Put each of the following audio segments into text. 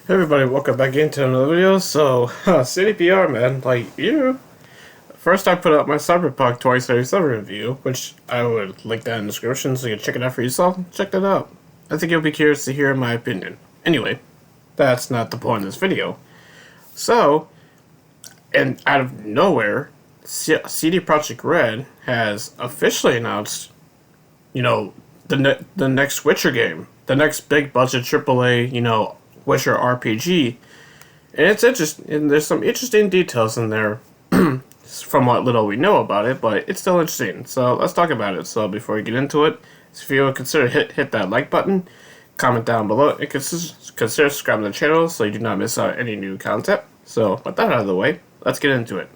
Hey everybody, welcome back into another video. So, CDPR, man, first I put up my Cyberpunk 2077 review, which I would link that in the description so you can check it out for yourself. Check that out. I think you'll be curious to hear my opinion. Anyway, that's not the point of this video. So, and out of nowhere, CD Projekt Red has officially announced, the next Witcher game. The next big budget AAA, Witcher RPG. And it's interesting, and there's some interesting details in there from what little we know about it, but it's still interesting. So let's talk about it. So before we get into it, if you would consider hit that like button, comment down below, and consider subscribing to the channel so you do not miss out any new content. So with that out of the way, let's get into it.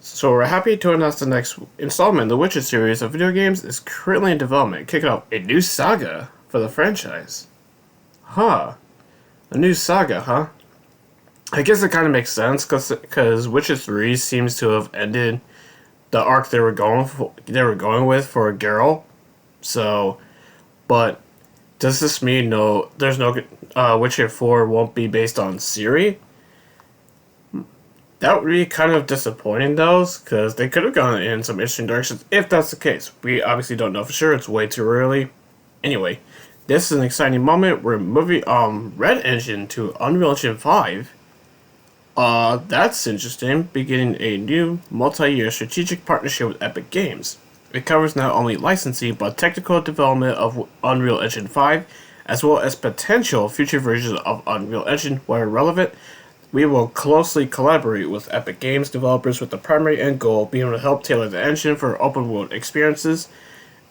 So we're happy to announce the next installment in the Witcher series of video games is currently in development, kicking off a new saga for the franchise. Huh. A new saga, huh? I guess it kind of makes sense because Witcher 3 seems to have ended the arc they were going with for Geralt. So, but does this mean there's no Witcher 4 won't be based on Ciri? That would be kind of disappointing, though, because they could have gone in some interesting directions if that's the case. We obviously don't know for sure. It's way too early. Anyway, this is an exciting moment. We're moving REDEngine to Unreal Engine 5. That's interesting. Beginning a new multi-year strategic partnership with Epic Games. It covers not only licensing but technical development of Unreal Engine 5, as well as potential future versions of Unreal Engine where relevant. We will closely collaborate with Epic Games developers with the primary end goal being able to help tailor the engine for open world experiences.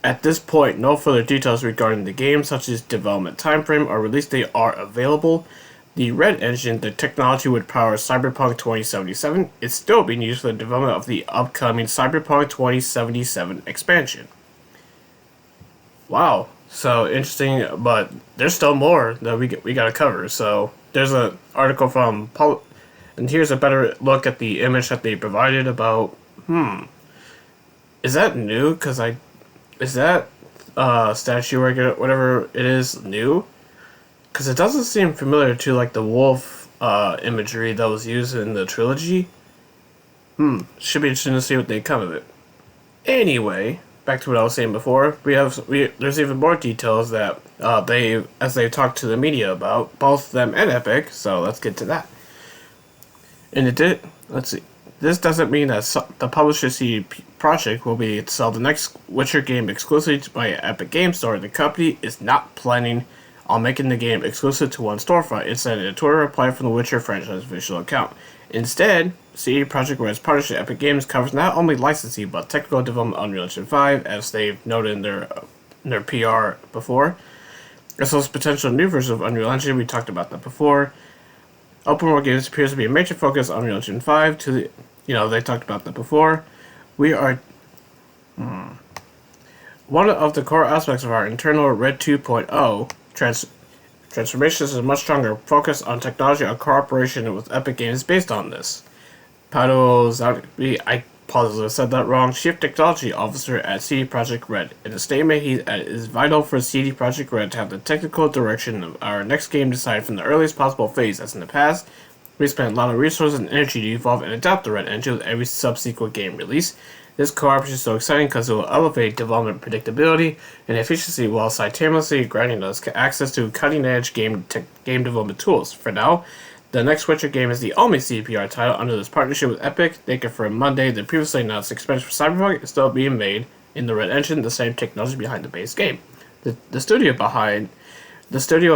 At this point, no further details regarding the game, such as development timeframe or release date, are available. The REDEngine, the technology would power Cyberpunk 2077, is still being used for the development of the upcoming Cyberpunk 2077 expansion. Wow, so interesting, but there's still more that we gotta cover. So there's an article from and here's a better look at the image that they provided about. Is that new? Is that statue or whatever it is new? Because it doesn't seem familiar to like the wolf imagery that was used in the trilogy. Should be interesting to see what they come of it. Anyway, back to what I was saying before. There's even more details that as they talked to the media about, both them and Epic. So let's get to that. And let's see. This doesn't mean that the publisher CD Projekt will be to sell the next Witcher game exclusively by Epic Games Store. The company is not planning on making the game exclusive to one storefront. It said in a Twitter reply from the Witcher franchise official account. Instead, CD Projekt Red's partnership with Epic Games covers not only licensing but technical development on Unreal Engine 5, as they've noted in their PR before, as well as potential new versions of Unreal Engine. We talked about that before. Open world games appears to be a major focus on Unreal Engine 5. They talked about that before. We are one of the core aspects of our internal Red 2.0 transformation is a much stronger focus on technology and cooperation with Epic Games based on this. Pato Zalbi, I possibly said that wrong, Chief Technology Officer at CD Projekt Red. In a statement, he it is vital for CD Projekt Red to have the technical direction of our next game decided from the earliest possible phase, as in the past. We spent a lot of resources and energy to evolve and adapt the REDEngine with every subsequent game release. This cooperation is so exciting because it will elevate development predictability and efficiency while simultaneously granting us access to cutting-edge game development tools. For now, the next Witcher game is the only CPR title under this partnership with Epic. They confirmed Monday the previously announced expansion for Cyberpunk is still being made in the REDEngine, the same technology behind the base game. The studio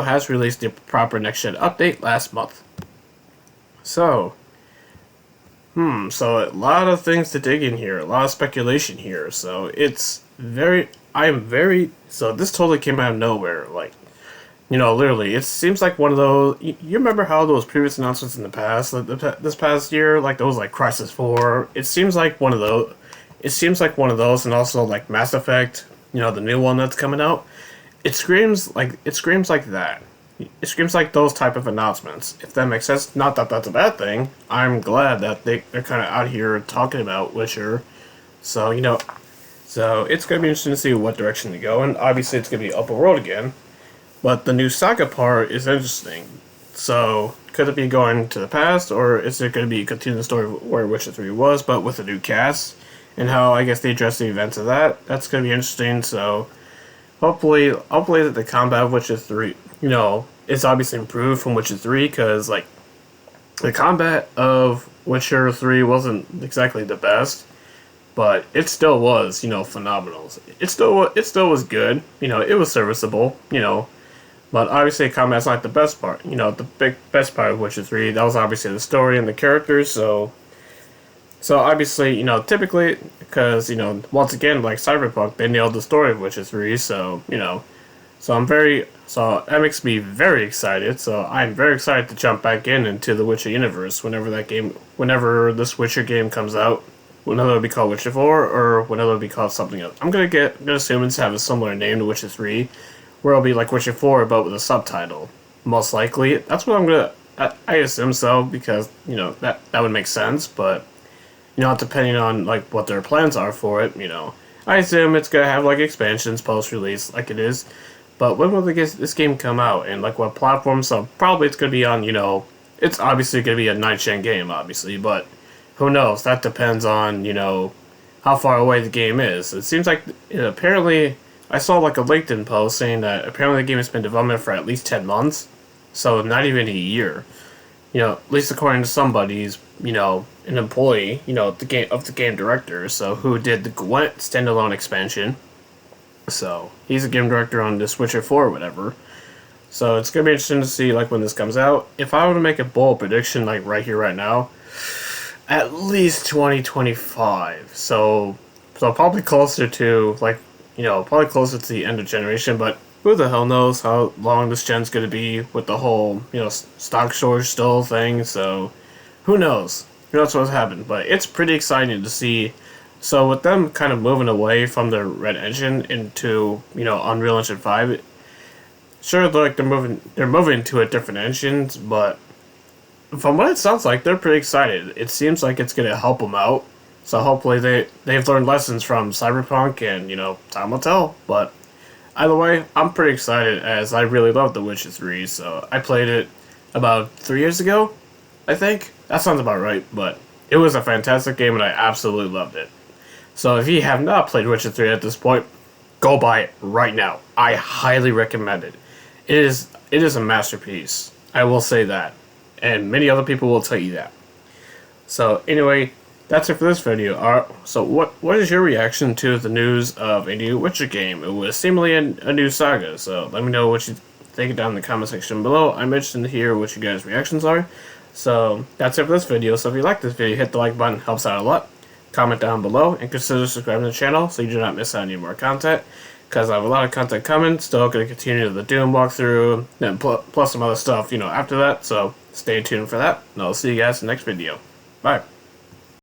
has released the proper next-gen update last month. So a lot of things to dig in here, a lot of speculation here. So this totally came out of nowhere. Literally, it seems like one of those. You remember how those previous announcements in the past, this past year, like those like Crisis 4. It seems like one of those, and also like Mass Effect. The new one that's coming out. It screams like that. It screams like those type of announcements, if that makes sense. Not that that's a bad thing. I'm glad that they're kind of out here talking about Witcher. So, it's going to be interesting to see what direction they go. And obviously it's going to be open world again. But the new saga part is interesting. So could it be going to the past, or is it going to be continuing the story where Witcher 3 was, but with a new cast? And how I guess they address the events of that. That's going to be interesting. So hopefully that the combat of Witcher 3, it's obviously improved from Witcher 3, because like the combat of Witcher 3 wasn't exactly the best, but it still was, phenomenal. It still was good. It was serviceable. But obviously combat's not the best part. The best part of Witcher 3, that was obviously the story and the characters. So obviously, typically, because once again, like Cyberpunk, they nailed the story of Witcher 3. So that makes me very excited. So I'm very excited to jump back into the Witcher universe whenever this Witcher game comes out. Whenever it'll be called Witcher 4, or whenever it'll be called something else. I'm gonna assume it's have a similar name to Witcher 3, where it'll be like Witcher 4, but with a subtitle. Most likely, that's what I assume so, because that would make sense. But depending on like what their plans are for it, I assume it's gonna have like expansions post-release, like it is. But when will this game come out, and like what platform? So probably it's gonna be on, it's obviously gonna be a next-gen game, obviously, but who knows? That depends on, how far away the game is. It seems like, apparently, I saw like a LinkedIn post saying that apparently the game has been in development for at least 10 months, so not even a year. At least according to somebody's, an employee, of the game director, so who did the Gwent standalone expansion. So he's a game director on this Witcher 4 or whatever. So it's gonna be interesting to see like when this comes out. If I were to make a bold prediction like right here, right now, at least 2025. So probably closer to like probably closer to the end of generation, but who the hell knows how long this gen's gonna be with the whole, stock shortage still thing, so who knows? Who knows what's happened, but it's pretty exciting to see. So with them kind of moving away from the REDEngine into, Unreal Engine 5, sure, like they're moving to a different engines, but from what it sounds like, they're pretty excited. It seems like it's gonna help them out. So hopefully they've learned lessons from Cyberpunk, and time will tell. But either way, I'm pretty excited, as I really love The Witcher 3. So I played it about 3 years ago, I think. That sounds about right, but it was a fantastic game and I absolutely loved it. So if you have not played Witcher 3 at this point, go buy it right now. I highly recommend it. It is a masterpiece. I will say that. And many other people will tell you that. So anyway, that's it for this video. So what is your reaction to the news of a new Witcher game? It was seemingly a new saga, so let me know what you think down in the comment section below. I'm interested to hear what you guys' reactions are. So that's it for this video. So if you like this video, hit the like button, helps out a lot. Comment down below, and consider subscribing to the channel so you do not miss out on any more content, because I have a lot of content coming. Still going to continue the Doom walkthrough, and plus some other stuff, after that. So stay tuned for that, and I'll see you guys in the next video. Bye.